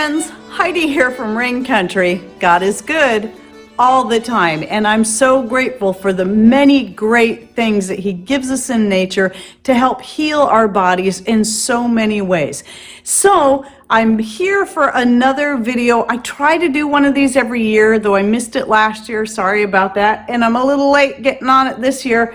friends, Heidi here from Rain Country. God is good all the time, and I'm so grateful for the many great things that He gives us in nature to help heal our bodies in so many ways. So I'm here for another video. I try to do one of these every year, though I missed it last year. Sorry about that, and I'm a little late getting on it this year.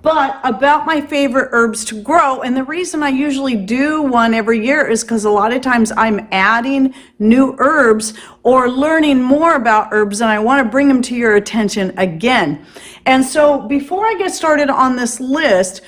But about my favorite herbs to grow, and the reason I usually do one every year is because a lot of times I'm adding new herbs or learning more about herbs, and I want to bring them to your attention again. And so before I get started on this list,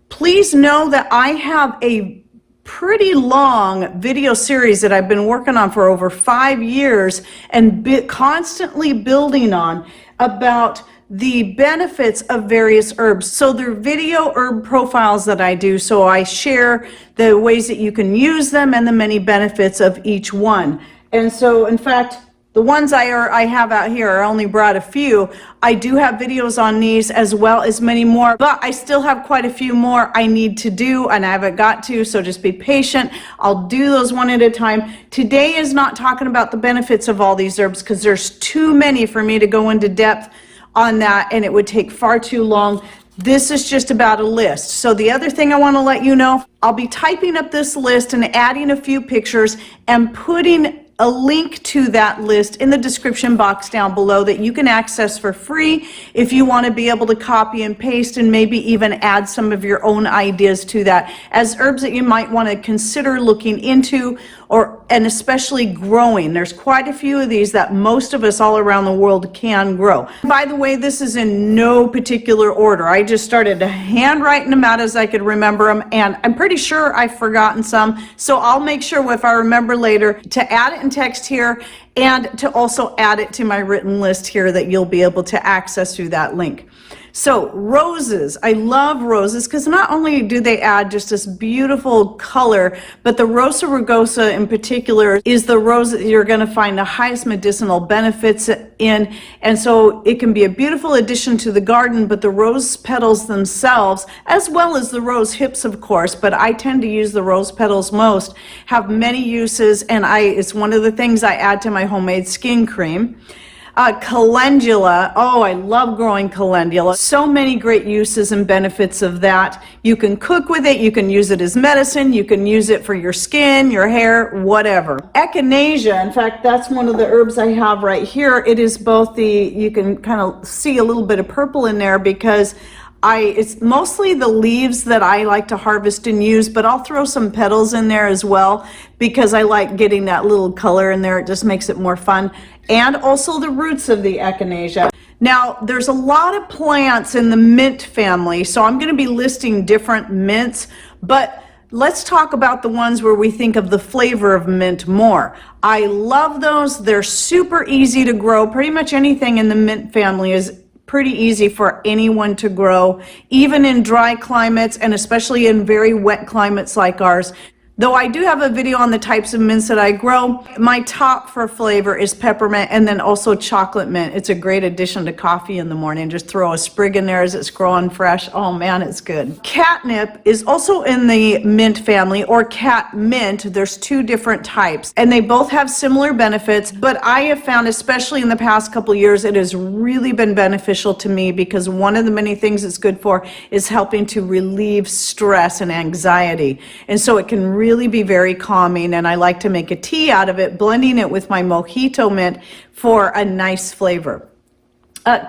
please know that I have a pretty long video series that I've been working on for over 5 years and constantly building on about the benefits of various herbs. So they're video herb profiles that I do, so I share the ways that you can use them and the many benefits of each one. And so in fact, the ones I have out here, I only brought a few. I do have videos on these as well as many more, but I still have quite a few more I need to do and I haven't got to, so just be patient. I'll do those one at a time. Today is not talking about the benefits of all these herbs because there's too many for me to go into depth on that, and it would take far too long. This is just about a list. So the other thing I want to let you know, I'll be typing up this list and adding a few pictures and putting a link to that list in the description box down below that you can access for free if you want to be able to copy and paste and maybe even add some of your own ideas to that as herbs that you might want to consider looking into and especially growing. There's quite a few of these that most of us all around the world can grow. By the way, this is in no particular order. I just started handwriting them out as I could remember them, and I'm pretty sure I've forgotten some, so I'll make sure if I remember later to add it in text here and to also add it to my written list here that you'll be able to access through that link. So roses, I love roses because not only do they add just this beautiful color, but the Rosa rugosa in particular is the rose that you're going to find the highest medicinal benefits in, and so it can be a beautiful addition to the garden. But the rose petals themselves, as well as the rose hips of course, but I tend to use the rose petals most, have many uses, and it's one of the things I add to my homemade skin cream. Calendula, oh, I love growing calendula. So many great uses and benefits of that. You can cook with it, you can use it as medicine, you can use it for your skin, your hair, whatever. Echinacea, in fact, that's one of the herbs I have right here. It is both you can kind of see a little bit of purple in there because it's mostly the leaves that I like to harvest and use, but I'll throw some petals in there as well because I like getting that little color in there. It just makes it more fun. And also the roots of the echinacea. Now, there's a lot of plants in the mint family, so I'm going to be listing different mints, but let's talk about the ones where we think of the flavor of mint more. I love those. They're super easy to grow. Pretty much anything in the mint family is pretty easy for anyone to grow, even in dry climates and especially in very wet climates like ours. Though I do have a video on the types of mints that I grow, my top for flavor is peppermint and then also chocolate mint. It's a great addition to coffee in the morning. Just throw a sprig in there as it's growing fresh. Oh man, it's good. Catnip is also in the mint family, or cat mint. There's two different types and they both have similar benefits, but I have found, especially in the past couple years, it has really been beneficial to me because one of the many things it's good for is helping to relieve stress and anxiety. And so it can really be very calming, and I like to make a tea out of it, blending it with my mojito mint for a nice flavor.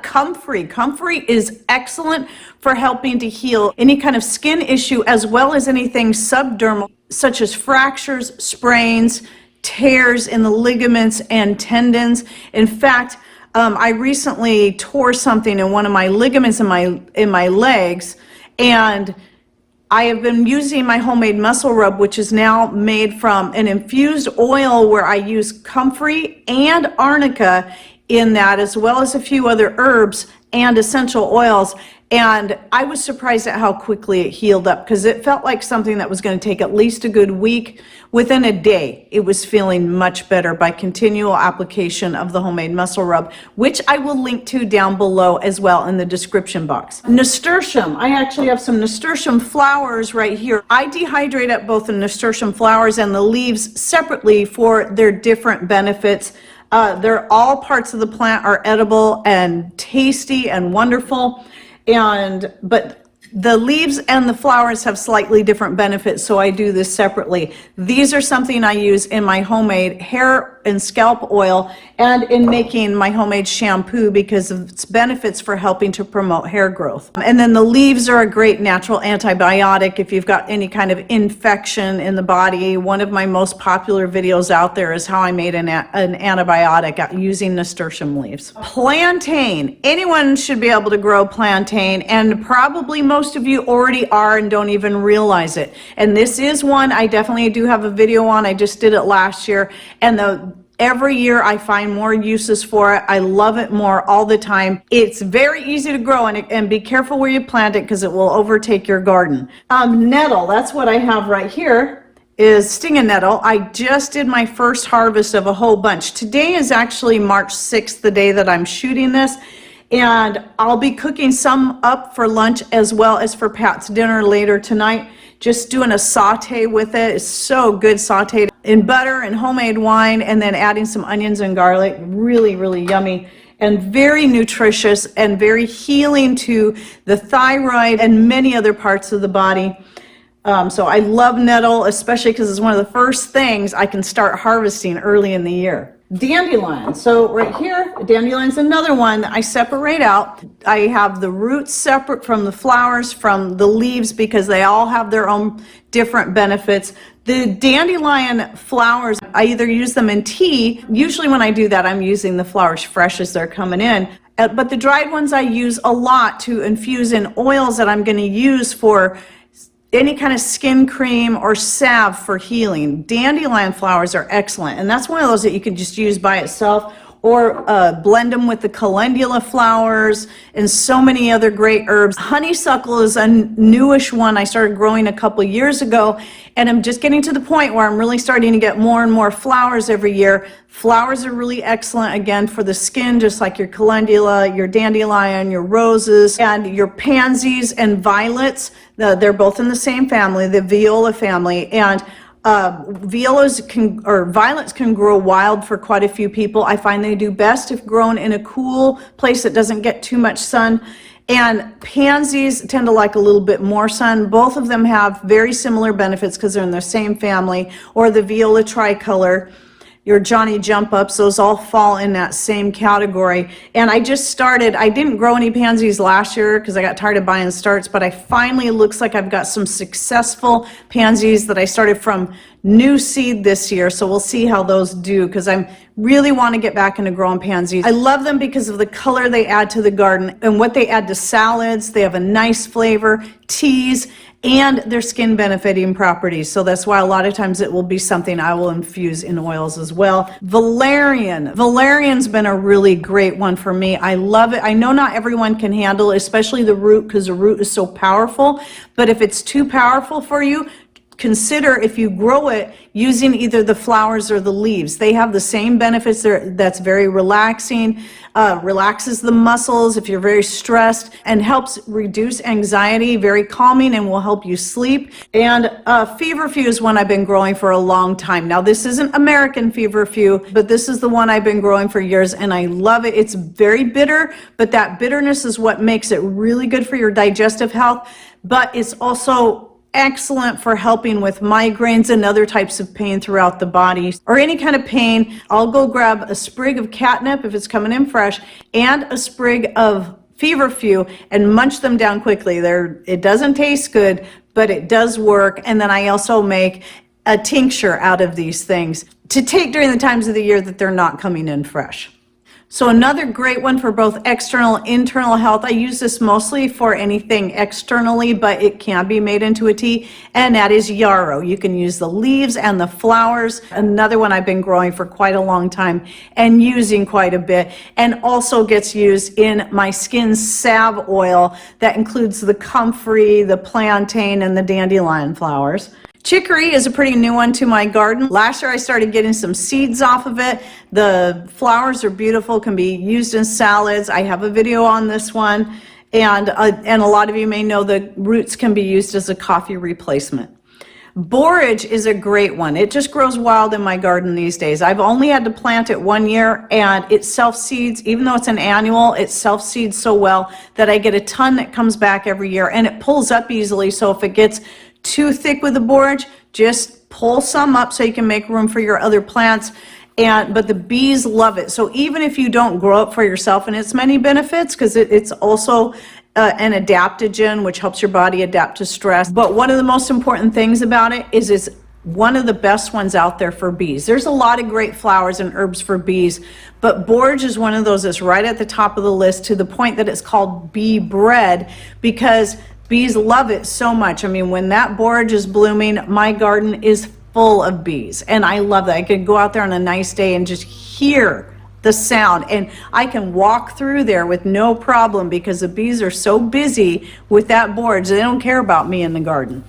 Comfrey. Comfrey is excellent for helping to heal any kind of skin issue as well as anything subdermal, such as fractures, sprains, tears in the ligaments and tendons. In fact, I recently tore something in one of my ligaments in my legs, and I have been using my homemade muscle rub, which is now made from an infused oil where I use comfrey and arnica in that, as well as a few other herbs and essential oils. And I was surprised at how quickly it healed up because it felt like something that was going to take at least a good week. Within a day, it was feeling much better by continual application of the homemade muscle rub, which I will link to down below as well in the description box. Nasturtium. I actually have some nasturtium flowers right here. I dehydrate up both the nasturtium flowers and the leaves separately for their different benefits. They're all parts of the plant are edible and tasty and wonderful. But the leaves and the flowers have slightly different benefits, so I do this separately. These are something I use in my homemade hair and scalp oil and in making my homemade shampoo because of its benefits for helping to promote hair growth. And then the leaves are a great natural antibiotic if you've got any kind of infection in the body. One of my most popular videos out there is how I made an antibiotic using nasturtium leaves. Plantain. Anyone should be able to grow plantain, and probably most of you already are and don't even realize it. And this is one I definitely do have a video on. I just did it last year, and every year I find more uses for it. I love it more all the time. It's very easy to grow, and be careful where you plant it because it will overtake your garden. Nettle, that's what I have right here, is stinging nettle. I just did my first harvest of a whole bunch. Today is actually March 6th, the day that I'm shooting this. And I'll be cooking some up for lunch as well as for Pat's dinner later tonight. Just doing a saute with it. It's so good sauteed in butter and homemade wine, and then adding some onions and garlic. Really, really yummy and very nutritious and very healing to the thyroid and many other parts of the body. So I love nettle, especially because it's one of the first things I can start harvesting early in the year. Dandelion. So right here, dandelion's another one that I separate out. I have the roots separate from the flowers, from the leaves, because they all have their own different benefits. The dandelion flowers, I either use them in tea. Usually when I do that, I'm using the flowers fresh as they're coming in. But the dried ones I use a lot to infuse in oils that I'm going to use for any kind of skin cream or salve for healing. Dandelion flowers are excellent, and that's one of those that you can just use by itself, or blend them with the calendula flowers and so many other great herbs. Honeysuckle is a newish one I started growing a couple years ago, and I'm just getting to the point where I'm really starting to get more and more flowers every year. Flowers are really excellent, again, for the skin, just like your calendula, your dandelion, your roses, and your pansies and violets. They're both in the same family, the viola family, and violets can grow wild for quite a few people. I find they do best if grown in a cool place that doesn't get too much sun. And pansies tend to like a little bit more sun. Both of them have very similar benefits because they're in the same family, or the viola tricolor. Your Johnny jump ups, those all fall in that same category. And I didn't grow any pansies last year because I got tired of buying starts, but it looks like I've got some successful pansies that I started from new seed this year. So we'll see how those do, because I really want to get back into growing pansies. I love them because of the color they add to the garden and what they add to salads. They have a nice flavor, teas, and their skin benefiting properties. So that's why a lot of times it will be something I will infuse in oils as well. Valerian. Valerian's been a really great one for me. I love it. I know not everyone can handle it, especially the root, because the root is so powerful. But if it's too powerful for you, consider, if you grow it, using either the flowers or the leaves. They have the same benefits. That's very relaxing, relaxes the muscles if you're very stressed, and helps reduce anxiety, very calming, and will help you sleep. And Feverfew is one I've been growing for a long time. Now, this isn't American Feverfew, but this is the one I've been growing for years, and I love it. It's very bitter, but that bitterness is what makes it really good for your digestive health. But it's also excellent for helping with migraines and other types of pain throughout the body, or any kind of pain. I'll go grab a sprig of catnip if it's coming in fresh, and a sprig of Feverfew, and munch them down quickly. It doesn't taste good, but it does work. And then I also make a tincture out of these things to take during the times of the year that they're not coming in fresh. So another great one for both external and internal health. I use this mostly for anything externally, but it can be made into a tea, and that is yarrow. You can use the leaves and the flowers. Another one I've been growing for quite a long time and using quite a bit, and also gets used in my skin salve oil that includes the comfrey, the plantain, and the dandelion flowers. Chicory is a pretty new one to my garden. Last year I started getting some seeds off of it. The flowers are beautiful, can be used in salads. I have a video on this one, and a lot of you may know the roots can be used as a coffee replacement. Borage is a great one. It just grows wild in my garden these days. I've only had to plant it 1 year, and it self-seeds. Even though it's an annual, it self-seeds so well that I get a ton that comes back every year, and it pulls up easily. So if it gets too thick with the borage, just pull some up so you can make room for your other plants. But the bees love it. So even if you don't grow it for yourself, and its many benefits, because it's also an adaptogen, which helps your body adapt to stress. But one of the most important things about it is it's one of the best ones out there for bees. There's a lot of great flowers and herbs for bees, but borage is one of those that's right at the top of the list, to the point that it's called bee bread, because bees love it so much. I mean, when that borage is blooming, my garden is full of bees, and I love that. I could go out there on a nice day and just hear the sound, and I can walk through there with no problem because the bees are so busy with that borage. They don't care about me in the garden.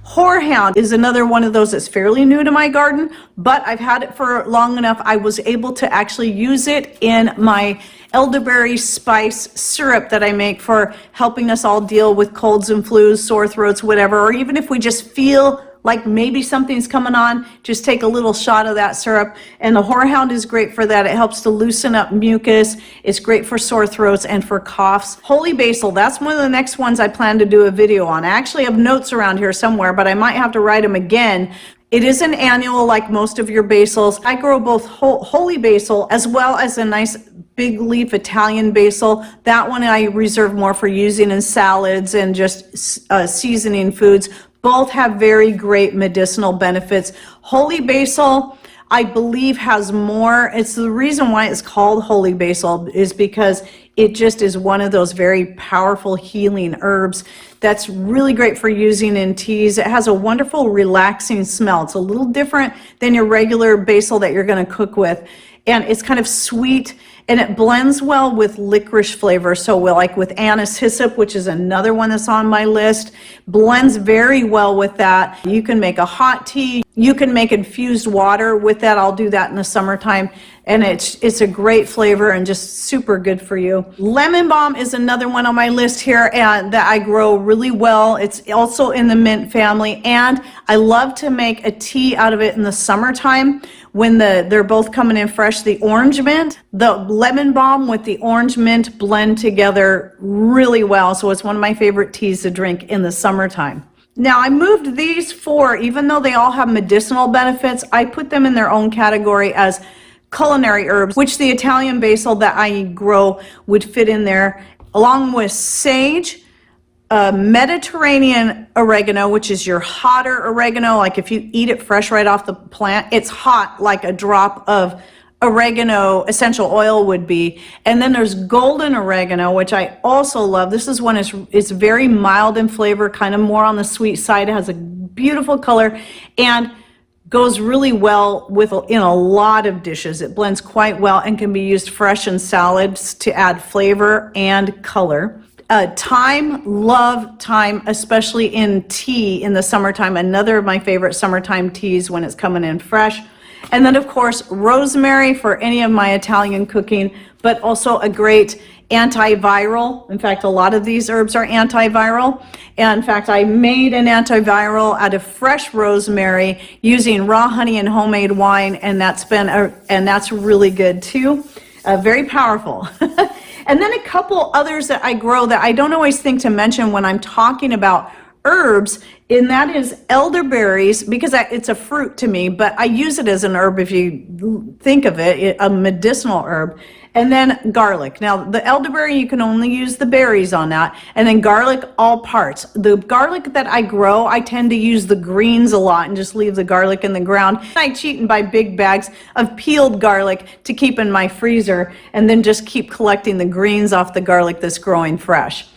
Whorehound is another one of those that's fairly new to my garden, but I've had it for long enough. I was able to actually use it in my elderberry spice syrup that I make for helping us all deal with colds and flus, sore throats, whatever, or even if we just feel like maybe something's coming on, just take a little shot of that syrup. And the Whorehound is great for that. It helps to loosen up mucus. It's great for sore throats and for coughs. Holy basil, that's one of the next ones I plan to do a video on. I actually have notes around here somewhere, but I might have to write them again. It is an annual like most of your basils. I grow both holy basil as well as a nice big leaf Italian basil. That one I reserve more for using in salads and just seasoning foods. Both have very great medicinal benefits. Holy basil, I believe, has more. It's the reason why it's called holy basil is because it just is one of those very powerful healing herbs that's really great for using in teas. It has a wonderful relaxing smell. It's a little different than your regular basil that you're going to cook with. And it's kind of sweet, and it blends well with licorice flavor. So like with anise hyssop, which is another one that's on my list, blends very well with that. You can make a hot tea. You can make infused water with that. I'll do that in the summertime. And it's a great flavor and just super good for you. Lemon balm is another one on my list here, and that I grow really well. It's also in the mint family, and I love to make a tea out of it in the summertime when they're both coming in fresh. The orange mint, the lemon balm with the orange mint blend together really well. So it's one of my favorite teas to drink in the summertime. Now, I moved these four, even though they all have medicinal benefits, I put them in their own category as culinary herbs, which the Italian basil that I grow would fit in there, along with sage, Mediterranean oregano, which is your hotter oregano. Like if you eat it fresh right off the plant, it's hot like a drop of oregano essential oil would be. And then there's golden oregano, which I also love. This is one is very mild in flavor, kind of more on the sweet side. It has a beautiful color and goes really well in a lot of dishes. It blends quite well and can be used fresh in salads to add flavor and color. Thyme, love thyme, especially in tea in the summertime. Another of my favorite summertime teas when it's coming in fresh. And then, of course, rosemary for any of my Italian cooking, but also a great antiviral. In fact, a lot of these herbs are antiviral. And in fact, I made an antiviral out of fresh rosemary using raw honey and homemade wine, and that's really good too. Very powerful. And then a couple others that I grow that I don't always think to mention when I'm talking about herbs, and that is elderberries, because it's a fruit to me, but I use it as an herb if you think of it, a medicinal herb. And then garlic. Now, the elderberry, you can only use the berries on that. And then garlic, all parts. The garlic that I grow, I tend to use the greens a lot and just leave the garlic in the ground. I cheat and buy big bags of peeled garlic to keep in my freezer, and then just keep collecting the greens off the garlic that's growing fresh.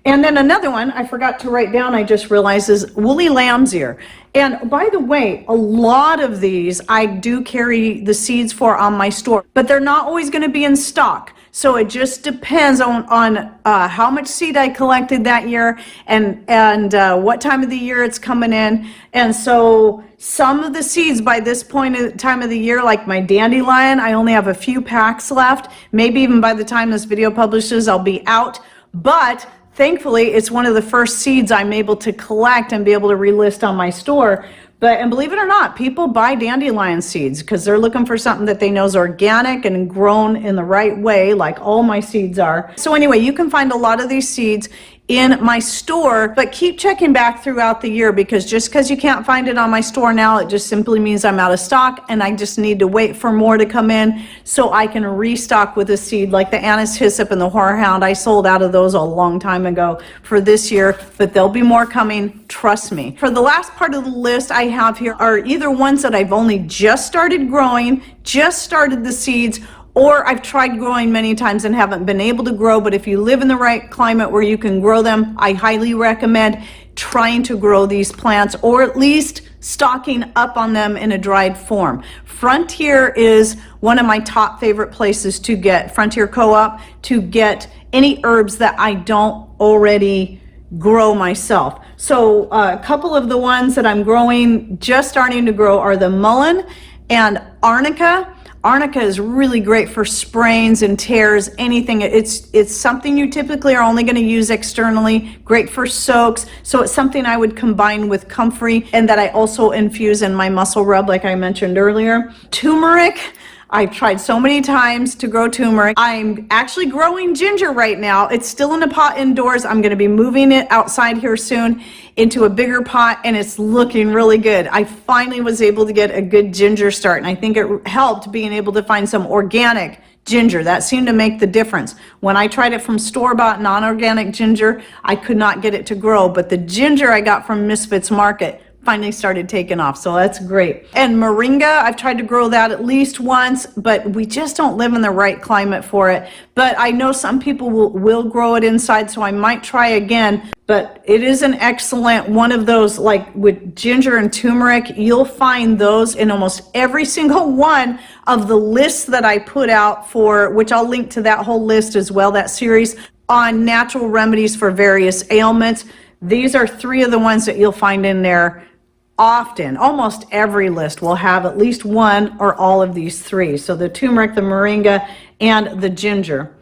And then another one I forgot to write down, I just realized, is woolly lamb's ear. And by the way, a lot of these I do carry the seeds for on my store, but they're not always going to be in stock. So it just depends on how much seed I collected that year, and what time of the year it's coming in. And so some of the seeds by this time of the year, like my dandelion, I only have a few packs left. Maybe even by the time this video publishes, I'll be out. But thankfully, it's one of the first seeds I'm able to collect and be able to relist on my store. And believe it or not, people buy dandelion seeds because they're looking for something that they know is organic and grown in the right way, like all my seeds are. So anyway, you can find a lot of these seeds in my store, but keep checking back throughout the year, because just because you can't find it on my store now, it just simply means I'm out of stock, and I just need to wait for more to come in so I can restock with a seed like the anise hyssop and the Whorehound. I sold out of those a long time ago for this year, but there'll be more coming, trust me. For the last part of the list I have here are either ones that I've only just started growing, just started the seeds, or I've tried growing many times and haven't been able to grow. But if you live in the right climate where you can grow them, I highly recommend trying to grow these plants, or at least stocking up on them in a dried form. Frontier is one of my top favorite places to get, Frontier Co-op, to get any herbs that I don't already grow myself. So a couple of the ones that I'm growing, just starting to grow, are the mullein and arnica. Arnica is really great for sprains and tears, anything. It's something you typically are only going to use externally, great for soaks. So it's something I would combine with Comfrey, and that I also infuse in my muscle rub, like I mentioned earlier. Turmeric. I've tried so many times to grow turmeric. I'm actually growing ginger right now. It's still in a pot indoors. I'm going to be moving it outside here soon into a bigger pot, and it's looking really good. I finally was able to get a good ginger start, and I think it helped being able to find some organic ginger. That seemed to make the difference. When I tried it from store-bought non-organic ginger, I could not get it to grow, but the ginger I got from Misfits Market finally started taking off, so that's great. And moringa, I've tried to grow that at least once, but we just don't live in the right climate for it. But I know some people will grow it inside, so I might try again. But it is an excellent one of those, like with ginger and turmeric, you'll find those in almost every single one of the lists that I put out for, which I'll link to that whole list as well, that series on natural remedies for various ailments. These are three of the ones that you'll find in there often. Almost every list will have at least one or all of these three. So the turmeric, the moringa, and the ginger.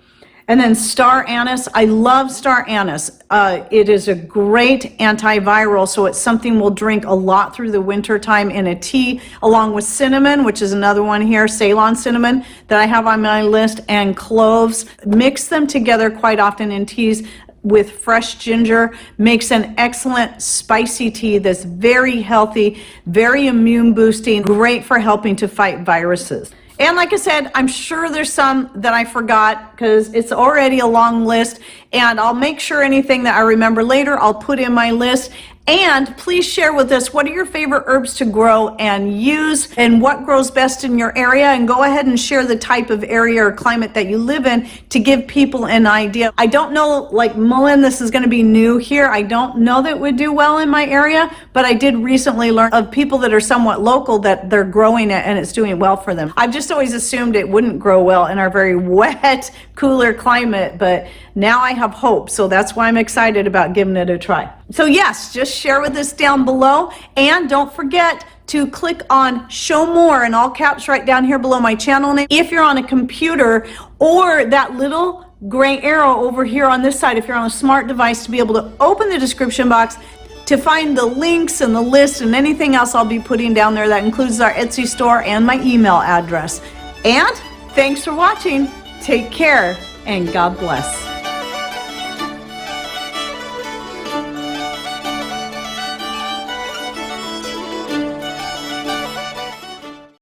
And then star anise. I love star anise. It is a great antiviral, so it's something we'll drink a lot through the winter time in a tea, along with cinnamon, which is another one here, Ceylon cinnamon, that I have on my list, and cloves. Mix them together quite often in teas with fresh ginger, makes an excellent spicy tea that's very healthy, very immune boosting, great for helping to fight viruses. And like I said, I'm sure there's some that I forgot because it's already a long list, and I'll make sure anything that I remember later I'll put in my list. And please share with us, what are your favorite herbs to grow and use, and what grows best in your area, and go ahead and share the type of area or climate that you live in to give people an idea. I don't know, like mullein, this is going to be new here. I don't know that it would do well in my area, but I did recently learn of people that are somewhat local that they're growing it and it's doing well for them. I've just always assumed it wouldn't grow well in our very wet, cooler climate, but now I have hope, so that's why I'm excited about giving it a try. So yes, just share with us down below, and don't forget to click on show more in all caps right down here below my channel name if you're on a computer, or that little gray arrow over here on this side if you're on a smart device, to be able to open the description box to find the links and the list and anything else I'll be putting down there. That includes our Etsy store and my email address. And thanks for watching. Take care and God bless.